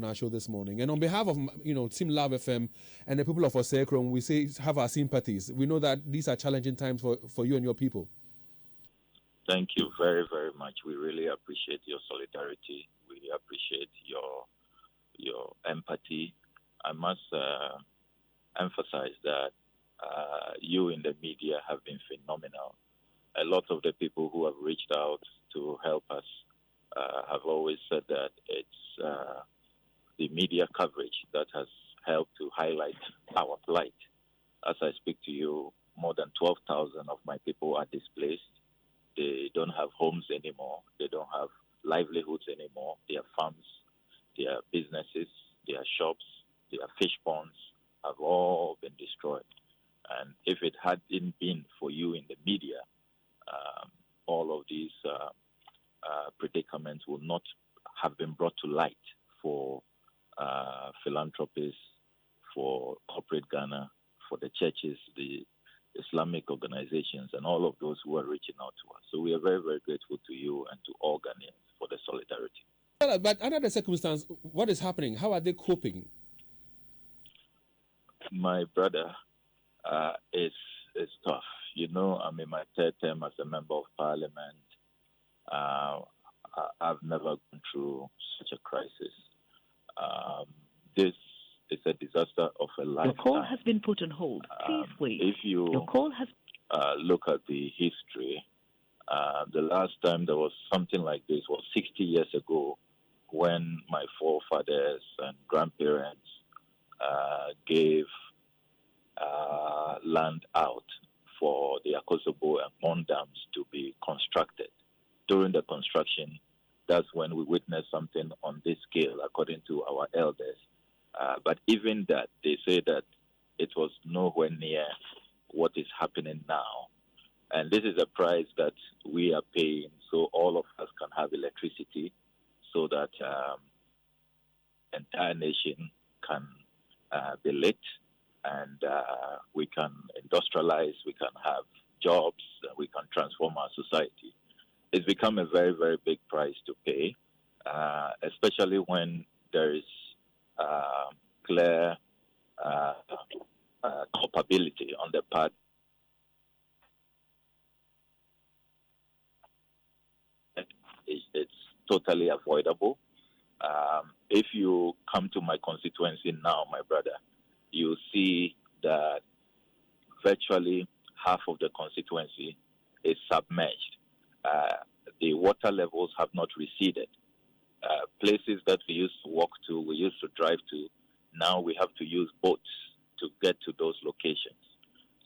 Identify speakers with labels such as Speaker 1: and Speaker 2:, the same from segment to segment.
Speaker 1: on our show this morning. And on behalf of, Team Love FM and the people of Osekron, we say have our sympathies. We know that these are challenging times for you and your people.
Speaker 2: Thank you very, very much. We really appreciate your solidarity. We appreciate your empathy. I must emphasize that you in the media have been phenomenal. A lot of the people who have reached out to help us have always said that it's the media coverage that has helped to highlight our plight. As I speak to you, more than 12,000 of my people are displaced. They don't have homes anymore. They don't have livelihoods anymore. Their farms, their businesses, their shops, their fish ponds have all been destroyed. And if it hadn't been for you in the media, all of these predicaments would not have been brought to light for philanthropists, for corporate Ghana, for the churches, the Islamic organizations, and all of those who are reaching out to us. So we are very, very grateful to you and to all Ghanaians for the solidarity.
Speaker 1: But under the circumstance, what is happening? How are they coping?
Speaker 2: My brother, it's tough. I'm in my third term as a member of parliament. I've never gone through such a crisis. This is a disaster of a lifetime.
Speaker 3: Your call has been put on hold. Please wait.
Speaker 2: If you
Speaker 3: Your call has
Speaker 2: look at the history, the last time there was something like this was 60 years ago, when my forefathers and grandparents gave land out for the Akosombo and Pond dams to be constructed. During the construction, that's when we witnessed something on this scale, according to our elders. But even that, they say that it was nowhere near what is happening now. And this is a price that we are paying so all of us can have electricity, so that the entire nation can be lit, and we can industrialize, we can have jobs, and we can transform our society. It's become a very, very big price to pay, especially when there is clear culpability on the part. It's totally avoidable. If you come to my constituency now, my brother, you see that virtually half of the constituency is submerged. The water levels have not receded. Places that we used to walk to, we used to drive to, now we have to use boats to get to those locations.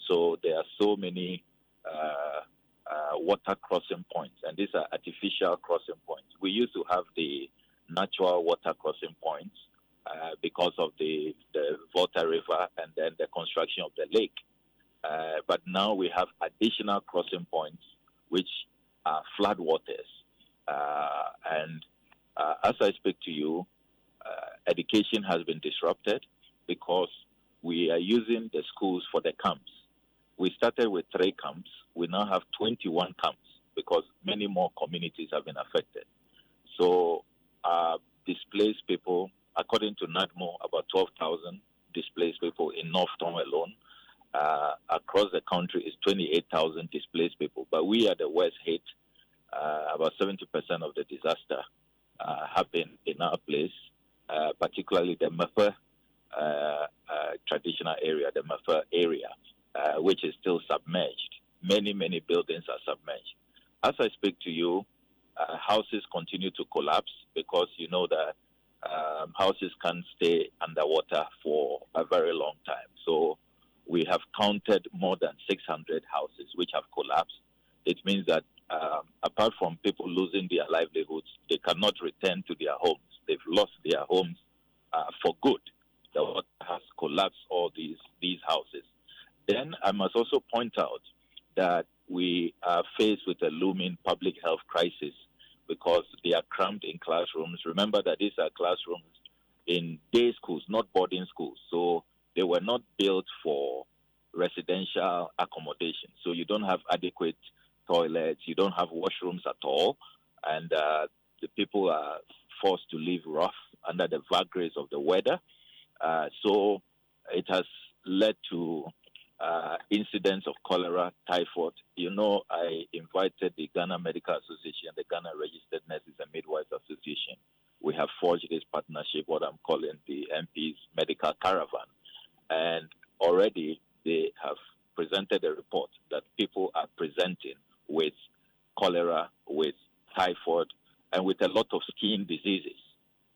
Speaker 2: So there are so many water crossing points, and these are artificial crossing points. We used to have the natural water crossing points because of the Volta River and then the construction of the lake. But now we have additional crossing points, which are floodwaters. And as I speak to you, education has been disrupted because we are using the schools for the camps. We started with 3 camps. We now have 21 camps because many more communities have been affected. So displaced people, according to NADMO, about 12,000 displaced people in North Tongu alone. Across the country is 28,000 displaced people. But we are the worst hit. About 70% of the disaster happened in our place, particularly the Mafa traditional area, the Mafa area, which is still submerged. Many, many buildings are submerged. As I speak to you, houses continue to collapse because you know that houses can't stay underwater for a very long time. So we have counted more than 600 houses which have collapsed. It means that apart from people losing their livelihoods, they cannot return to their homes. They've lost their homes for good. The water has collapsed all these houses. Then I must also point out that we are faced with a looming public health crisis because they are crammed in classrooms. Remember that these are classrooms in day schools, not boarding schools. So they were not built for residential accommodation. So you don't have adequate toilets, you don't have washrooms at all, and the people are forced to live rough under the vagaries of the weather. So it has led to incidents of cholera, typhoid. You know, I invited the Ghana Medical Association, the Ghana Registered Nurses and Midwives Association. We have forged this partnership, what I'm calling the MP's Medical Caravan. And already they have presented a report that people are presenting with cholera, with typhoid, and with a lot of skin diseases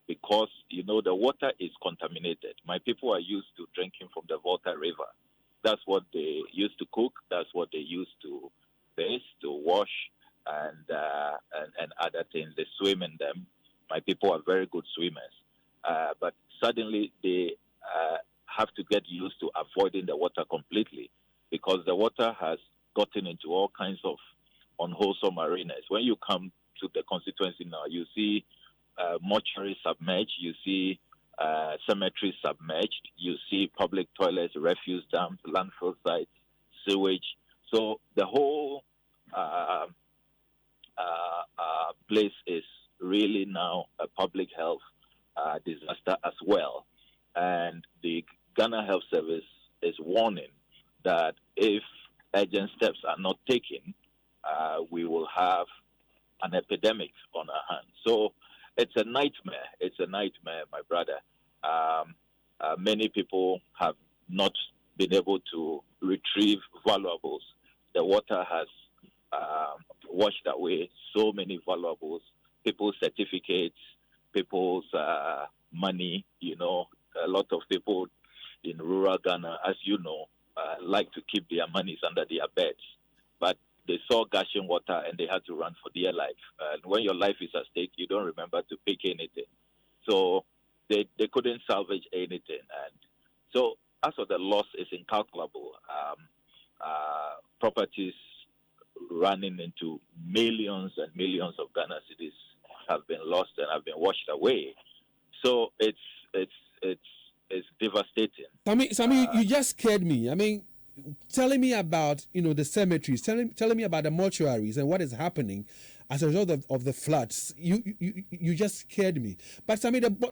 Speaker 2: because, you know, the water is contaminated. My people are used to drinking from the Volta River. That's what they used to cook. That's what they used to bathe, to wash, and other things. They swim in them. My people are very good swimmers. But suddenly they have to get used to avoiding the water completely because the water has gotten into all kinds of unwholesome arenas. When you come to the constituency now, you see mortuaries submerged, you see cemeteries submerged, you see public toilets, refuse dumps, landfill sites, sewage. So the whole place is really now a public health disaster as well. And the Ghana Health Service is warning that if urgent steps are not taken, we will have an epidemic on our hands. So it's a nightmare. It's a nightmare, my brother. Many people have not been able to retrieve valuables. The water has washed away so many valuables, people's certificates, people's money. You know, a lot of people in rural Ghana, as you know, like to keep their monies under their beds. But they saw gushing water and they had to run for their life. And when your life is at stake, you don't remember to pick anything. So they couldn't salvage anything. And so as for the loss, is incalculable. Properties running into millions and millions of Ghana cedis have been lost and have been washed away. So it's devastating.
Speaker 1: Sammy, you just scared me. I mean, telling me about, you know, the cemeteries, telling me about the mortuaries and what is happening as a result of the floods. You just scared me. But Sammy, the